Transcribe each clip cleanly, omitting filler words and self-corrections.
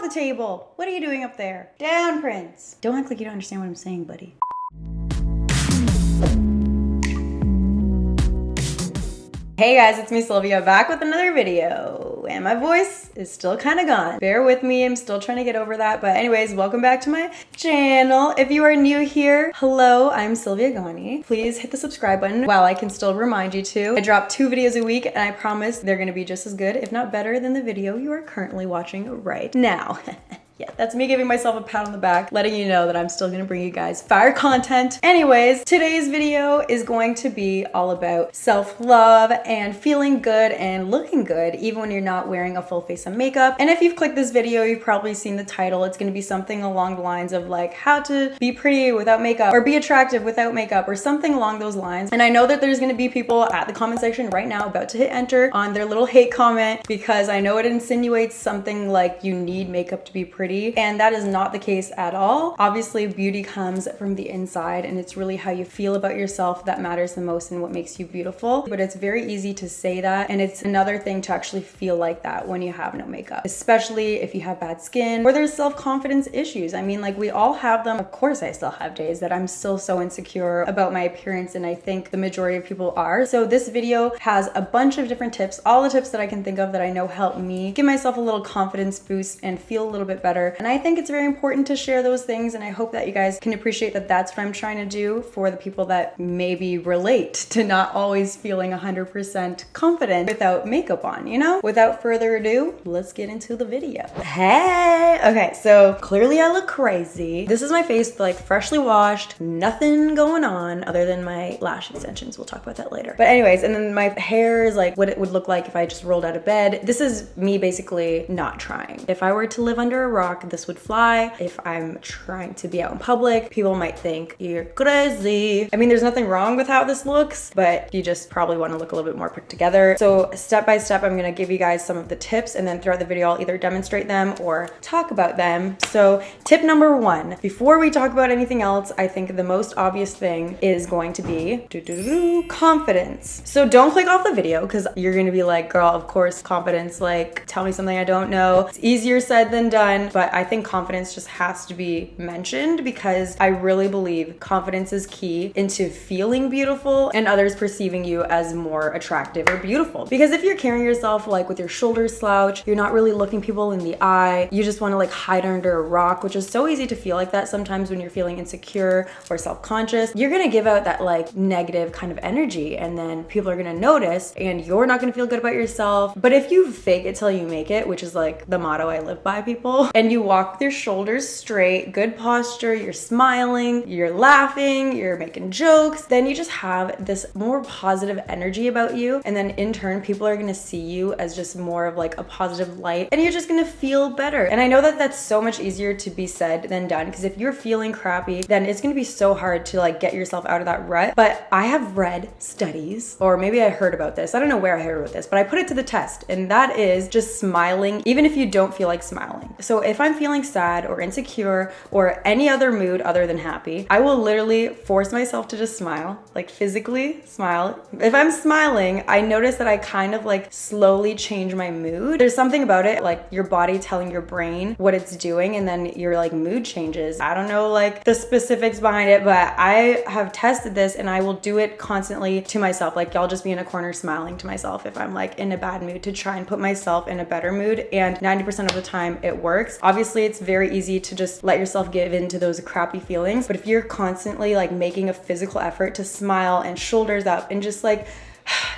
the table. What are you doing up there? Down, Prince. Don't act like you don't understand what I'm saying, buddy. Hey guys, it's me Sylvia back with another video, and my voice is still kind of gone. Bear with me, I'm still trying to get over that, but anyways, welcome back to my channel. If you are new here, hello, I'm Sylvia Gani. Please hit the subscribe button while I can still remind you to. I drop 2 videos a week, and I promise they're gonna be just as good, if not better, than the video you are currently watching right now. Yeah, that's me giving myself a pat on the back, letting you know that I'm still gonna bring you guys fire content. Anyways, today's video is going to be all about self-love and feeling good and looking good, even when you're not wearing a full face of makeup. And if you've clicked this video, you've probably seen the title. It's gonna be something along the lines of like how to be pretty without makeup, or be attractive without makeup, or something along those lines. And I know that there's gonna be people at the comment section right now about to hit enter on their little hate comment, because I know it insinuates something like you need makeup to be pretty. And that is not the case at all. Obviously, beauty comes from the inside, and it's really how you feel about yourself that matters the most and what makes you beautiful. But it's very easy to say that, and it's another thing to actually feel like that when you have no makeup, especially if you have bad skin or there's self-confidence issues. I mean, like, we all have them. Of course, I still have days that I'm still so insecure about my appearance, and I think the majority of people are. So this video has a bunch of different tips, all the tips that I can think of that I know help me give myself a little confidence boost and feel a little bit better. And I think it's very important to share those things, and I hope that you guys can appreciate that that's what I'm trying to do for the people that maybe relate to not always feeling 100% confident without makeup on, you know? Without further ado, let's get into the video. Hey! Okay, so clearly I look crazy. This is my face, like freshly washed, nothing going on other than my lash extensions. We'll talk about that later. But anyways, and then my hair is like what it would look like if I just rolled out of bed. This is me basically not trying. If I were to live under a rock, this would fly. If I'm trying to be out in public, people might think you're crazy. I mean, there's nothing wrong with how this looks, but you just probably want to look a little bit more put together. So step by step, I'm gonna give you guys some of the tips, and then throughout the video, I'll either demonstrate them or talk about them. So tip number 1, before we talk about anything else, I think the most obvious thing is going to be confidence. So don't click off the video, because you're gonna be like, girl, of course, confidence, like, tell me something I don't know. It's easier said than done, but I think confidence just has to be mentioned, because I really believe confidence is key into feeling beautiful and others perceiving you as more attractive or beautiful. Because if you're carrying yourself like with your shoulders slouched, you're not really looking people in the eye, you just want to like hide under a rock, which is so easy to feel like that sometimes when you're feeling insecure or self-conscious, you're gonna give out that like negative kind of energy, and then people are gonna notice and you're not gonna feel good about yourself. But if you fake it till you make it, which is like the motto I live by, people, and you walk with your shoulders straight, good posture, you're smiling, you're laughing, you're making jokes, then you just have this more positive energy about you, and then in turn people are gonna see you as just more of like a positive light, and you're just gonna feel better. And I know that that's so much easier to be said than done, because if you're feeling crappy, then it's gonna be so hard to like get yourself out of that rut. But I have read studies, or maybe I heard about this, I don't know where I heard about this, but I put it to the test, and that is just smiling even if you don't feel like smiling. So if I'm feeling sad or insecure or any other mood other than happy, I will literally force myself to just smile, like physically smile. If I'm smiling, I notice that I kind of like slowly change my mood. There's something about it, like your body telling your brain what it's doing, and then your like mood changes. I don't know like the specifics behind it, but I have tested this, and I will do it constantly to myself. Like I'll just be in a corner smiling to myself if I'm like in a bad mood, to try and put myself in a better mood, and 90% of the time it works. Obviously, it's very easy to just let yourself give into those crappy feelings, but if you're constantly like making a physical effort to smile and shoulders up and just like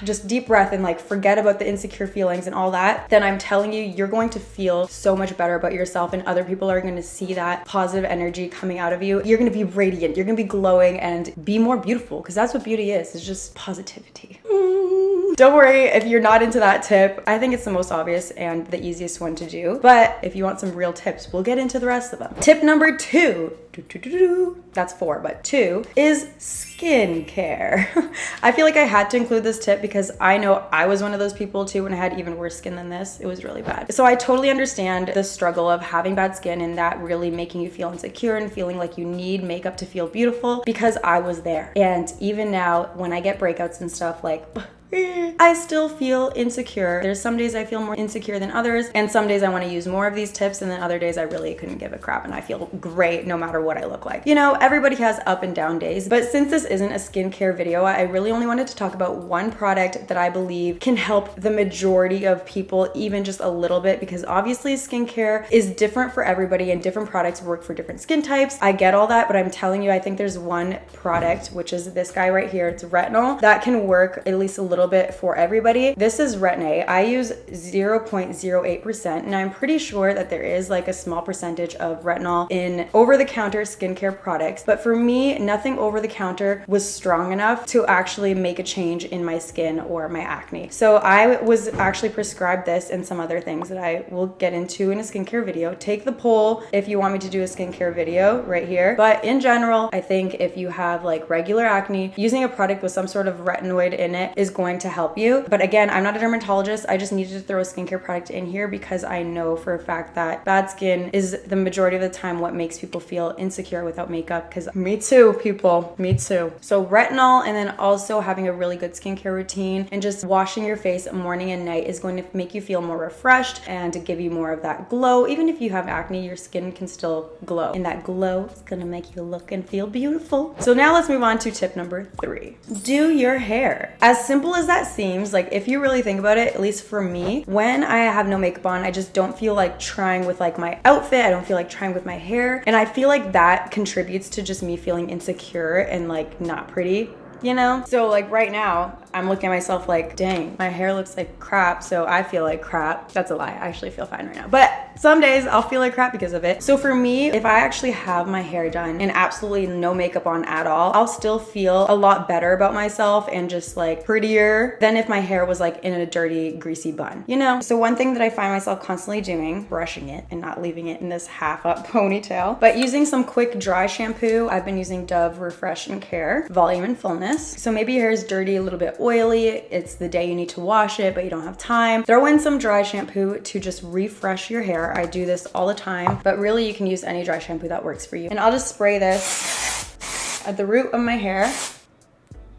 just deep breath and like forget about the insecure feelings and all that, then I'm telling you, you're going to feel so much better about yourself, and other people are going to see that positive energy coming out of you. You're going to be radiant, you're going to be glowing and be more beautiful, because that's what beauty is. It's just positivity. Don't worry if you're not into that tip. I think it's the most obvious and the easiest one to do. But if you want some real tips, we'll get into the rest of them. Tip number 2, that's 4, but 2 is skincare. I feel like I had to include this tip because I know I was one of those people too when I had even worse skin than this. It was really bad. So I totally understand the struggle of having bad skin and that really making you feel insecure and feeling like you need makeup to feel beautiful, because I was there. And even now when I get breakouts and stuff, like I still feel insecure. There's some days I feel more insecure than others, and some days I want to use more of these tips, and then other days I really couldn't give a crap and I feel great no matter what I look like. You know, everybody has up and down days, but since this isn't a skincare video, I really only wanted to talk about one product that I believe can help the majority of people, even just a little bit, because obviously skincare is different for everybody and different products work for different skin types. I get all that, but I'm telling you, I think there's one product, which is this guy right here. It's retinol, that can work at least a little bit for everybody. This is Retin-A. I use 0.08%, and I'm pretty sure that there is like a small percentage of retinol in over-the-counter skincare products, but for me, nothing over-the-counter was strong enough to actually make a change in my skin or my acne. So I was actually prescribed this and some other things that I will get into in a skincare video. Take the poll if you want me to do a skincare video right here. But in general, I think if you have like regular acne, using a product with some sort of retinoid in it is going to help you. But again, I'm not a dermatologist. I just needed to throw a skincare product in here because I know for a fact that bad skin is the majority of the time what makes people feel insecure without makeup, because me too, people, me too. So retinol, and then also having a really good skincare routine and just washing your face morning and night is going to make you feel more refreshed and to give you more of that glow. Even if you have acne, your skin can still glow, and that glow is gonna make you look and feel beautiful. So now let's move on to tip number 3. Do your hair. As simple as that seems, like if you really think about it, at least for me, when I have no makeup on, I just don't feel like trying with like my outfit. I don't feel like trying with my hair, and I feel like that contributes to just me feeling insecure and like not pretty, you know? So like right now, I'm looking at myself like, dang, my hair looks like crap, so I feel like crap. That's a lie. I actually feel fine right now. But some days I'll feel like crap because of it. So for me, if I actually have my hair done and absolutely no makeup on at all, I'll still feel a lot better about myself and just like prettier than if my hair was like in a dirty, greasy bun, you know? So one thing that I find myself constantly doing, brushing it and not leaving it in this half up ponytail, but using some quick dry shampoo. I've been using Dove Refresh and Care, Volume and Fullness. So maybe your hair is dirty, a little bit oily, it's the day you need to wash it, but you don't have time. Throw in some dry shampoo to just refresh your hair. I do this all the time, but really you can use any dry shampoo that works for you. And I'll just spray this at the root of my hair.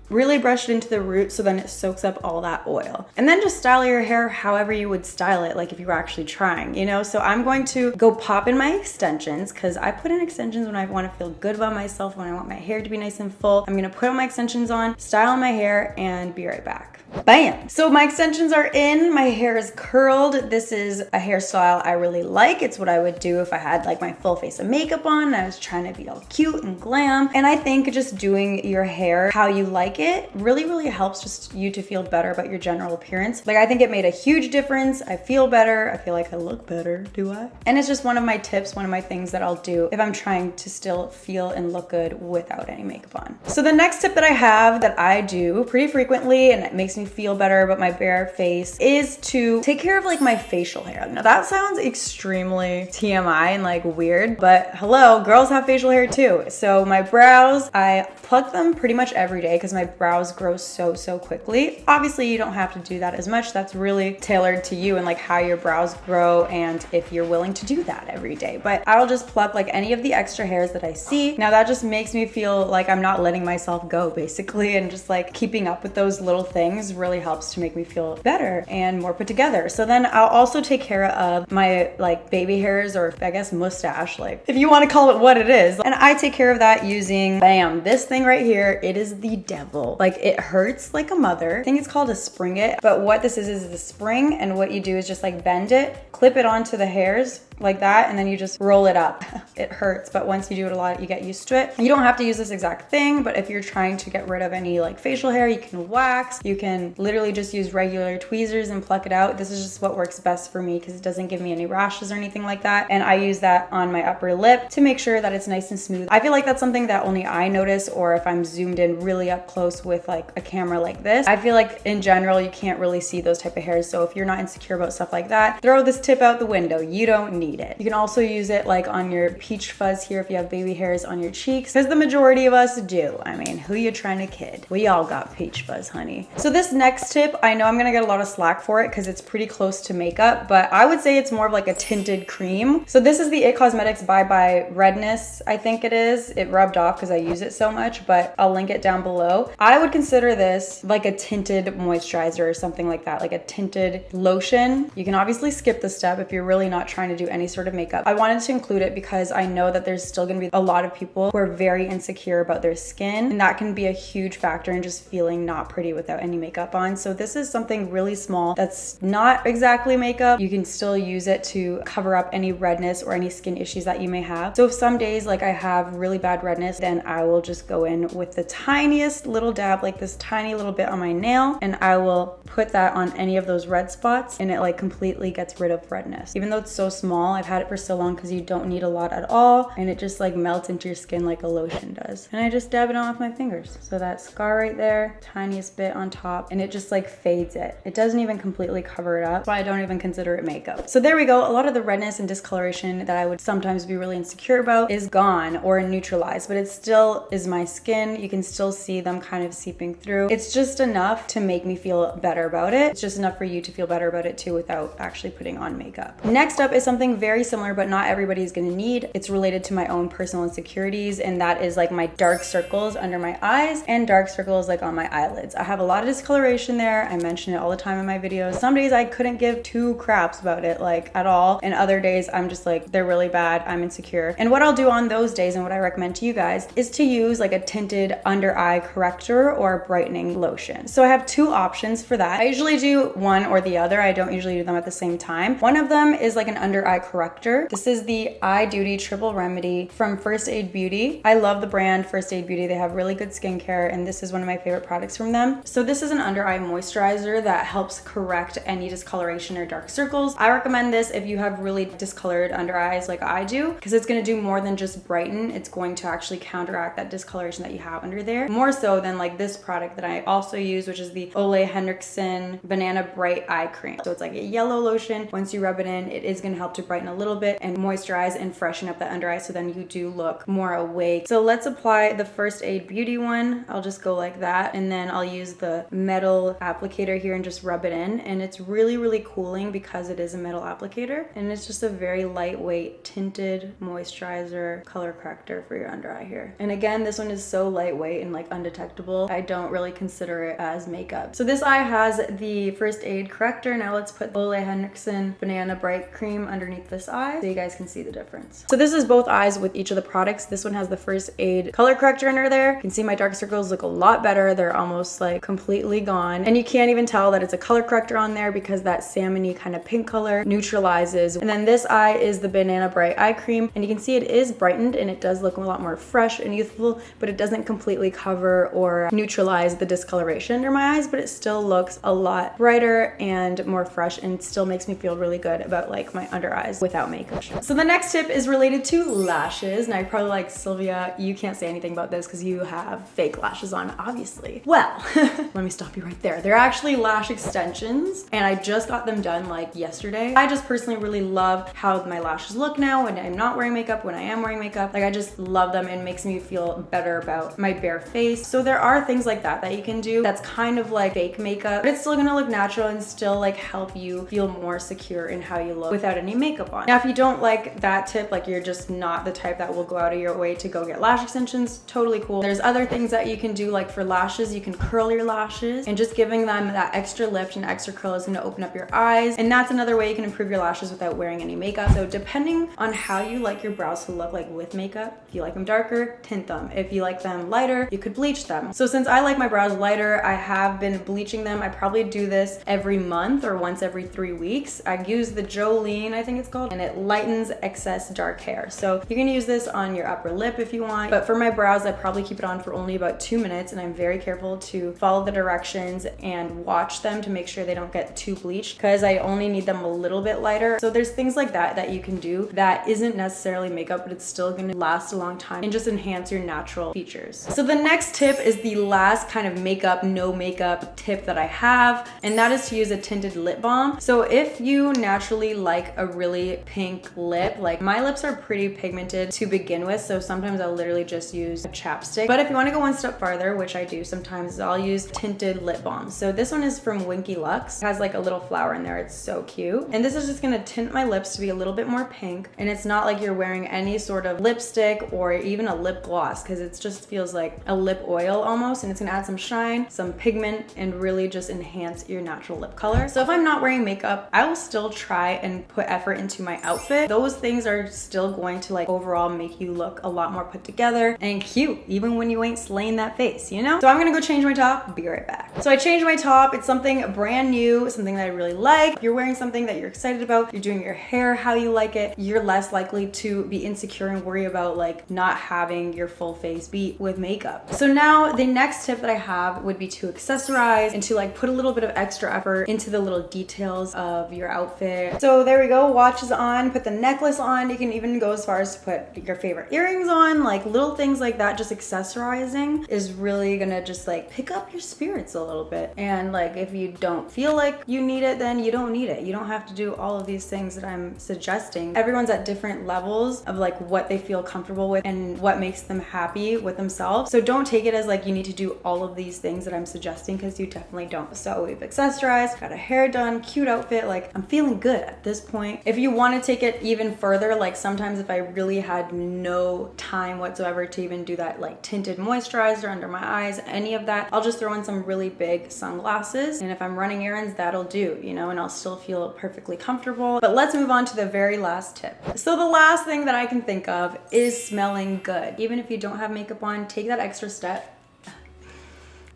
Really brush it into the root so then it soaks up all that oil. And then just style your hair however you would style it, like if you were actually trying, you know? So I'm going to go pop in my extensions, because I put in extensions when I want to feel good about myself, when I want my hair to be nice and full. I'm gonna put my extensions on, style my hair, and be right back. Bam! So my extensions are in, my hair is curled. This is a hairstyle I really like. It's what I would do if I had like my full face of makeup on and I was trying to be all cute and glam. And I think just doing your hair how you like it really helps just you to feel better about your general appearance. Like I think it made a huge difference. I feel better. I feel like I look better, do I? And it's just one of my tips, one of my things that I'll do if I'm trying to still feel and look good without any makeup on. So the next tip that I have that I do pretty frequently, and it makes me feel better about my bare face, is to take care of like my facial hair. Now that sounds extremely TMI and like weird, but hello, girls have facial hair too. So my brows, I pluck them pretty much every day because my brows grow so quickly. Obviously you don't have to do that as much. That's really tailored to you and like how your brows grow and if you're willing to do that every day. But I'll just pluck like any of the extra hairs that I see. Now that just makes me feel like I'm not letting myself go basically, and just like keeping up with those little things really helps to make me feel better and more put together. So then I'll also take care of my like baby hairs, or I guess mustache, like if you want to call it what it is. And I take care of that using, bam, this thing right here. It is the devil. Like it hurts like a mother. I think it's called a spring it, but what this is a spring, and what you do is just like bend it, clip it onto the hairs like that, and then you just roll it up. It hurts, but once you do it a lot, you get used to it. You don't have to use this exact thing, but if you're trying to get rid of any like facial hair, you can wax, you can literally just use regular tweezers and pluck it out. This is just what works best for me because it doesn't give me any rashes or anything like that. And I use that on my upper lip to make sure that it's nice and smooth. I feel like that's something that only I notice, or if I'm zoomed in really up close with like a camera like this. I feel like in general, you can't really see those type of hairs. So if you're not insecure about stuff like that, throw this tip out the window. You don't need it. You can also use it like on your peach fuzz here if you have baby hairs on your cheeks, because the majority of us do. I mean, who you trying to kid? We all got peach fuzz, honey. So this next tip, I know I'm gonna get a lot of slack for it because it's pretty close to makeup, but I would say it's more of like a tinted cream. So this is the It Cosmetics by Redness, I think it is. It rubbed off because I use it so much, but I'll link it down below. I would consider this like a tinted moisturizer or something like that, like a tinted lotion. You can obviously skip the step if you're really not trying to do any sort of makeup. I wanted to include it because I know that there's still gonna be a lot of people who are very insecure about their skin, and that can be a huge factor in just feeling not pretty without any makeup on. So this is something really small that's not exactly makeup. You can still use it to cover up any redness or any skin issues that you may have. So if some days like I have really bad redness, then I will just go in with the tiniest little dab, like this tiny little bit on my nail, and I will put that on any of those red spots, and it like completely gets rid of redness. Even though it's so small, I've had it for so long because you don't need a lot at all, and it just like melts into your skin like a lotion does. And I just dab it on with my fingers. So that scar right there, tiniest bit on top, and it just like fades it. It doesn't even completely cover it up, so I don't even consider it makeup. So there we go. A lot of the redness and discoloration that I would sometimes be really insecure about is gone or neutralized, but it still is my skin. You can still see them kind of seeping through. It's just enough to make me feel better about it. It's just enough for you to feel better about it too without actually putting on makeup. Next up is something very similar, but not everybody is gonna need. It's related to my own personal insecurities, and that is like my dark circles under my eyes and dark circles like on my eyelids. I have a lot of discoloration there. I mention it all the time in my videos. Some days I couldn't give two craps about it like at all, and other days I'm just like, they're really bad, I'm insecure. And what I'll do on those days, and what I recommend to you guys, is to use like a tinted under eye corrector or a brightening lotion. So I have two options for that. I usually do one or the other. I don't usually do them at the same time. One of them is like an under eye corrector. This is the Eye Duty Triple Remedy from First Aid Beauty. I love the brand First Aid Beauty. They have really good skincare, and this is one of my favorite products from them. So this is an under eye moisturizer that helps correct any discoloration or dark circles. I recommend this if you have really discolored under eyes like I do, because it's going to do more than just brighten. It's going to actually counteract that discoloration that you have under there, more so than like this product that I also use, which is the Ole Henriksen Banana Bright Eye Cream. So it's like a yellow lotion. Once you rub it in, it is going to help to brighten a little bit and moisturize and freshen up the under eye, so then you do look more awake. So let's apply the First Aid Beauty one. I'll just go like that, and then I'll use the metal applicator here and just rub it in, and it's really, really cooling because it is a metal applicator, and it's just a very lightweight tinted moisturizer color corrector for your under eye here. And again, this one is so lightweight and like undetectable. I don't really consider it as makeup. So this eye has the First Aid corrector. Now let's put Ole Henriksen Banana Bright Cream underneath this eye so you guys can see the difference. So this is both eyes with each of the products. This one has the First Aid color corrector under there. You can see my dark circles look a lot better. They're almost like completely gone, and you can't even tell that it's a color corrector on there because that salmony kind of pink color neutralizes. And then this eye is the Banana Bright Eye Cream, and you can see it is brightened and it does look a lot more fresh and youthful, but it doesn't completely cover or neutralize the discoloration under my eyes, but it still looks a lot brighter and more fresh, and still makes me feel really good about like my under eyes without makeup. So the next tip is related to lashes. Now you're probably like, Sylvia, you can't say anything about this because you have fake lashes on, obviously. Well, let me stop you right there. They're actually lash extensions, and I just got them done like yesterday. I just personally really love how my lashes look now when I'm not wearing makeup, when I am wearing makeup. Like I just love them, and it makes me feel better about my bare face. So there are things like that that you can do that's kind of like fake makeup, but it's still gonna look natural and still like help you feel more secure in how you look without any makeup on. Now, if you don't like that tip, like you're just not the type that will go out of your way to go get lash extensions, totally cool. There's other things that you can do, like for lashes, you can curl your lashes, and just giving them that extra lift and extra curl is gonna open up your eyes. And that's another way you can improve your lashes without wearing any makeup. So depending on how you like your brows to look like with makeup, if you like them darker, tint them. If you like them lighter, you could bleach them. So since I like my brows lighter, I have been bleaching them. I probably do this every month or once every 3 weeks. I use the Jolen, I think it's called, and it lightens excess dark hair. So you can use this on your upper lip if you want, but for my brows, I probably keep it on for only about 2 minutes, and I'm very careful to follow the directions and watch them to make sure they don't get too bleached, because I only need them a little bit lighter. So there's things like that that you can do that isn't necessarily makeup, but it's still gonna last a long time and just enhance your natural features. So the next tip is the last kind of makeup, no makeup tip that I have, and that is to use a tinted lip balm. So if you naturally like a really pink lip, like my lips are pretty pigmented to begin with, so sometimes I'll literally just use a chapstick. But if you want to go one step farther, which I do sometimes, I'll use tinted lip balm. So this one is from Winky Lux. It has like a little flower in there. It's so cute. And this is just gonna tint my lips to be a little bit more pink. And it's not like you're wearing any sort of lipstick or even a lip gloss, because it just feels like a lip oil almost. And it's gonna add some shine, some pigment, and really just enhance your natural lip color. So if I'm not wearing makeup, I will still try and put effort into my outfit. Those things are still going to like overall make you look a lot more put together and cute, even when you ain't slaying that face, you know? So I'm gonna go change my top, be right back. So I changed my top. It's something brand new, something that I really like. If you're wearing something that you're excited about, you're doing your hair how you like it, you're less likely to be insecure and worry about like not having your full face beat with makeup. So now the next tip that I have would be to accessorize and to like put a little bit of extra effort into the little details of your outfit. So there we go, watch is on, put the necklace on. You can even go as far as to put your favorite earrings on, like little things like that. Just accessorizing is really gonna just like pick up your spirits a little bit. And like if you don't feel like you need it, then you don't need it. You don't have to do all of these things that I'm suggesting. Everyone's at different levels of like what they feel comfortable with and what makes them happy with themselves. So don't take it as like you need to do all of these things that I'm suggesting, because you definitely don't. So we've accessorized, got a hair done, cute outfit, like I'm feeling good at this point. If you want to take it even further, like sometimes if I really had no time whatsoever to even do that like tinted moisturizer under my eyes, any of that, I'll just throw in some really big sunglasses, and if I'm running errands, that'll do, you know, and I'll still feel perfectly comfortable. But let's move on to the very last tip. So the last thing that I can think of is smelling good. Even if you don't have makeup on, take that extra step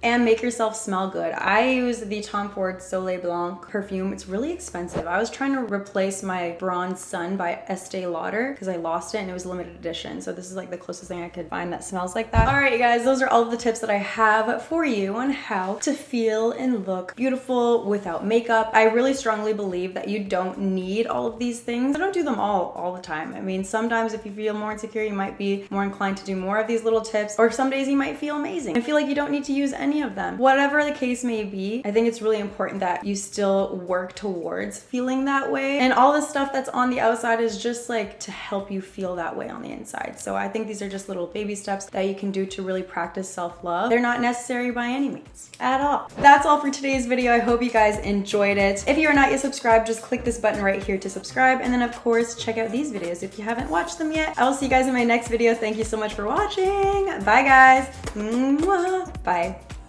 and make yourself smell good. I use the Tom Ford Soleil Blanc perfume. It's really expensive. I was trying to replace my Bronze Sun by Estee Lauder because I lost it and it was limited edition. So this is like the closest thing I could find that smells like that. All right, you guys, those are all of the tips that I have for you on how to feel and look beautiful without makeup. I really strongly believe that you don't need all of these things. I don't do them all the time. I mean, sometimes if you feel more insecure, you might be more inclined to do more of these little tips, or some days you might feel amazing. I feel like you don't need to use any of them. Whatever the case may be, I think it's really important that you still work towards feeling that way. And all the stuff that's on the outside is just like to help you feel that way on the inside. So I think these are just little baby steps that you can do to really practice self-love. They're not necessary by any means at all. That's all for today's video. I hope you guys enjoyed it. If you are not yet subscribed, just click this button right here to subscribe. And then of course, check out these videos if you haven't watched them yet. I will see you guys in my next video. Thank you so much for watching. Bye guys. Mwah. Bye.